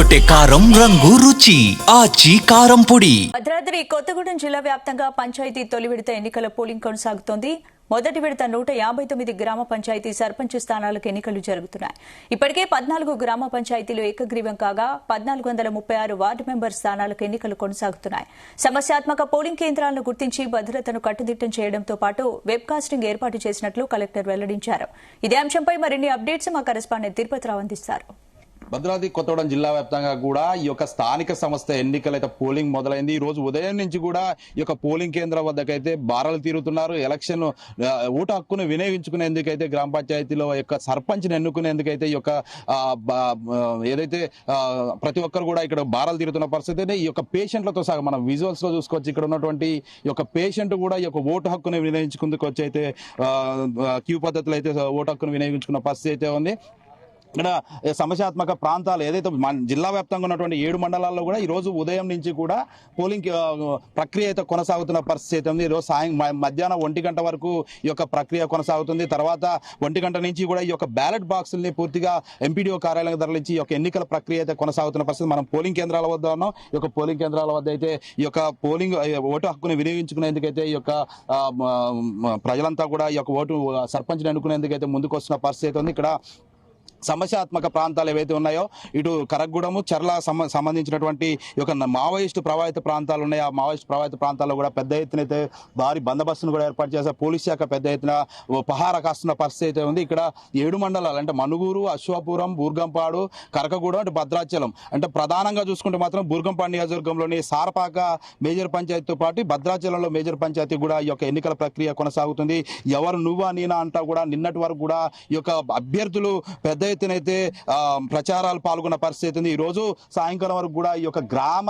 అదరగొట్టే కారం రంగు రుచి ఆచి కారం పొడి. భద్రాద్రి కొత్తగూడెం జిల్లా వ్యాప్తంగా పంచాయతీ తొలి విడత ఎన్నికల పోలింగ్ కొనసాగుతోంది. మొదటి విడత 159 గ్రామ పంచాయతీ సర్పంచ్ స్థానాలకు ఎన్నికలు జరుగుతున్నాయి. ఇప్పటికే 14 గ్రామ పంచాయతీలు ఏకగ్రీవం కాగా 1436 వార్డు మెంబర్ స్థానాలకు ఎన్నికలు కొనసాగుతున్నాయి. సమస్యాత్మక పోలింగ్ కేంద్రాలను గుర్తించి భద్రతను కట్టుదిట్టం చేయడంతో పాటు వెబ్ కాస్టింగ్ ఏర్పాటు చేసినట్లు కలెక్టర్ వెల్లడించారు. ఇదే అంశంపై మరిన్ని అప్డేట్స్ మా కరెస్పాండెంట్ తిరుపతిరావు అందిస్తారు. భద్రాద్రి కొత్తగూడెం జిల్లా వ్యాప్తంగా కూడా ఈ యొక్క స్థానిక సంస్థ ఎన్నికలైతే పోలింగ్ మొదలైంది. ఈ రోజు ఉదయం నుంచి కూడా ఈ యొక్క పోలింగ్ కేంద్రం వద్దకైతే బారలు తీరుతున్నారు. ఎలక్షన్ ఓటు హక్కును వినియోగించుకునేందుకైతే గ్రామ పంచాయతీలో యొక్క సర్పంచ్ని ఎన్నుకునేందుకైతే ఈ యొక్క ఏదైతే ప్రతి ఒక్కరు కూడా ఇక్కడ బారలు తీరుతున్న పరిస్థితి. ఈ యొక్క పేషెంట్లతో సహా మనం విజువల్స్ లో చూసుకోవచ్చు. ఇక్కడ ఉన్నటువంటి ఈ యొక్క పేషెంట్ కూడా ఈ యొక్క ఓటు హక్కును వినియోగించుకుందుకు వచ్చి అయితే క్యూ పద్ధతిలో అయితే ఓటు హక్కును వినియోగించుకున్న పరిస్థితి అయితే ఉంది. ఇక్కడ సమస్యాత్మక ప్రాంతాలు ఏదైతే జిల్లా వ్యాప్తంగా ఉన్నటువంటి 7 మండలాల్లో కూడా ఈ రోజు ఉదయం నుంచి కూడా పోలింగ్ ప్రక్రియ అయితే కొనసాగుతున్న పరిస్థితి అయితే ఉంది. ఈరోజు మధ్యాహ్నం 1 గంట వరకు ఈ యొక్క ప్రక్రియ కొనసాగుతుంది. తర్వాత 1 గంట నుంచి కూడా ఈ యొక్క బ్యాలెట్ బాక్సుల్ని పూర్తిగా ఎంపీడీఓ కార్యాలయం తరలించి ఈ యొక్క ఎన్నికల ప్రక్రియ అయితే కొనసాగుతున్న పరిస్థితి. మనం పోలింగ్ కేంద్రాల వద్ద ఉన్నాం. ఈ యొక్క పోలింగ్ కేంద్రాల వద్ద అయితే ఈ యొక్క పోలింగ్ ఓటు హక్కును వినియోగించుకునేందుకైతే ఈ యొక్క ప్రజలంతా కూడా ఈ యొక్క ఓటు సర్పంచ్ని ఎన్నుకునేందుకైతే ముందుకు వస్తున్న పరిస్థితి ఉంది. ఇక్కడ సమస్యాత్మక ప్రాంతాలు ఏవైతే ఉన్నాయో ఇటు కరగూడెము చర్ల సంబంధించినటువంటి ఒక మావోయిస్టు ప్రభావిత ప్రాంతాలు ఉన్నాయి. ఆ మావోయిస్టు ప్రభావిత ప్రాంతాల్లో కూడా పెద్ద ఎత్తున అయితే భారీ బందోబస్తును కూడా ఏర్పాటు చేశారు. పోలీస్ శాఖ పెద్ద ఎత్తున పహారా కాస్తున్న పరిస్థితి అయితే ఉంది. ఇక్కడ 7 మండలాలు అంటే మనుగూరు, అశ్వాపురం, బూర్గంపాడు, కరకగూడెం అంటే భద్రాచలం అంటే ప్రధానంగా చూసుకుంటే మాత్రం బూర్గంపాడు నియోజకవర్గంలోని సారపాక మేజర్ పంచాయతీతో పాటు భద్రాచలంలో మేజర్ పంచాయతీ కూడా ఈ యొక్క ఎన్నికల ప్రక్రియ కొనసాగుతుంది. ఎవరు నువ్వా నేనా అంటా కూడా నిన్నటి వరకు కూడా ఈ యొక్క అభ్యర్థులు పెద్ద ఎత్తునైతే ప్రచారాలు పాల్గొన్న పరిస్థితి ఉంది. ఈ రోజు సాయంకాలం వరకు కూడా ఈ యొక్క గ్రామ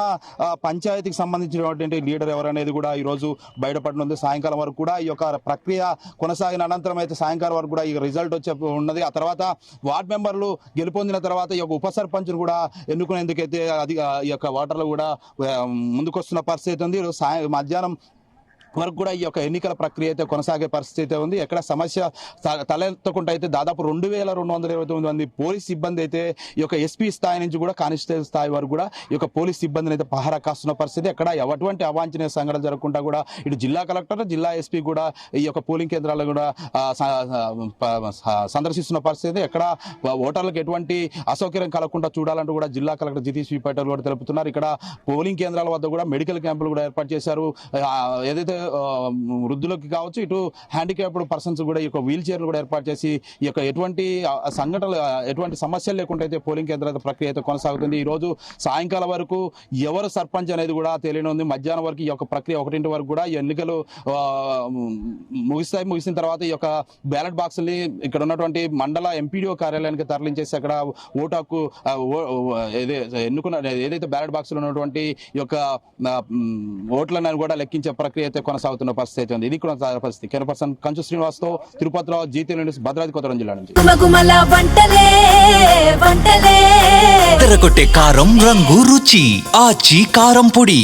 పంచాయతీకి సంబంధించినటువంటి లీడర్ ఎవరనేది కూడా ఈ రోజు బయటపడనుంది. సాయంకాలం వరకు కూడా ఈ యొక్క ప్రక్రియ కొనసాగిన అనంతరం అయితే సాయంకాలం వరకు కూడా ఈ రిజల్ట్ వచ్చే ఉన్నది. ఆ తర్వాత వార్డు మెంబర్లు గెలుపొందిన తర్వాత ఈ యొక్క ఉప సర్పంచ్ను కూడా ఎన్నుకునేందుకైతే ఈ యొక్క ఓటర్లు కూడా ముందుకొస్తున్న పరిస్థితి ఉంది. మధ్యాహ్నం వరకు కూడా ఈ యొక్క ఎన్నికల ప్రక్రియ అయితే కొనసాగే పరిస్థితి ఉంది. ఎక్కడ సమస్య తలెత్తకుండా అయితే దాదాపు 2229 మంది పోలీస్ సిబ్బంది అయితే ఈ యొక్క ఎస్పీ స్థాయి నుంచి కూడా కానిస్టేబుల్ స్థాయి వరకు కూడా ఈ యొక్క పోలీస్ సిబ్బందిని అయితే పహారా కాస్తున్న పరిస్థితి. ఎక్కడ ఎటువంటి అవాంఛనీయ సంఘటన జరగకుండా కూడా ఇటు జిల్లా కలెక్టర్, జిల్లా ఎస్పీ కూడా ఈ యొక్క పోలింగ్ కేంద్రాలను కూడా సందర్శిస్తున్న పరిస్థితి. ఎక్కడ ఓటర్లకు ఎటువంటి అసౌకర్యం కలగకుండా చూడాలంటూ కూడా జిల్లా కలెక్టర్ జితేష్ పటేల్ కూడా తెలుపుతున్నారు. ఇక్కడ పోలింగ్ కేంద్రాల వద్ద కూడా మెడికల్ క్యాంపులు కూడా ఏర్పాటు చేశారు. ఏదైతే వృద్ధులకు కావచ్చు ఇటు హ్యాండిక్యాప్డ్ పర్సన్స్ కూడా ఈ యొక్క వీల్ చైర్లు కూడా ఏర్పాటు చేసి ఈ యొక్క ఎటువంటి సంఘటనలు ఎటువంటి సమస్యలు లేకుండా అయితే పోలింగ్ కేంద్రాల ప్రక్రియ అయితే కొనసాగుతుంది. ఈ రోజు సాయంకాలం వరకు ఎవరు సర్పంచ్ అనేది కూడా తెలియనుంది. మధ్యాహ్నం వరకు ఈ యొక్క ప్రక్రియ 1 వరకు కూడా ఎన్నికలు ముగిసిన తర్వాత ఈ యొక్క బ్యాలెట్ బాక్సుల్ని ఇక్కడ ఉన్నటువంటి మండల ఎంపీడీఓ కార్యాలయానికి తరలించేసి అక్కడ ఓటు హక్కు ఏదైతే బ్యాలెట్ బాక్సులు ఉన్నటువంటి ఈ యొక్క ఓట్లను కూడా లెక్కించే ప్రక్రియ అయితే కొనసాగుతున్న పరిస్థితి ఉంది. ఇది కూడా పరిస్థితి. కెమెరా పర్సన్ కంచు శ్రీనివాస్తో తిరుపతిరావు, జీటీ న్యూస్, భద్రాద్రి కొత్తగూడెం జిల్లా నుంచి. అదరగొట్టే కారం రంగు రుచి ఆచి కారం పొడి.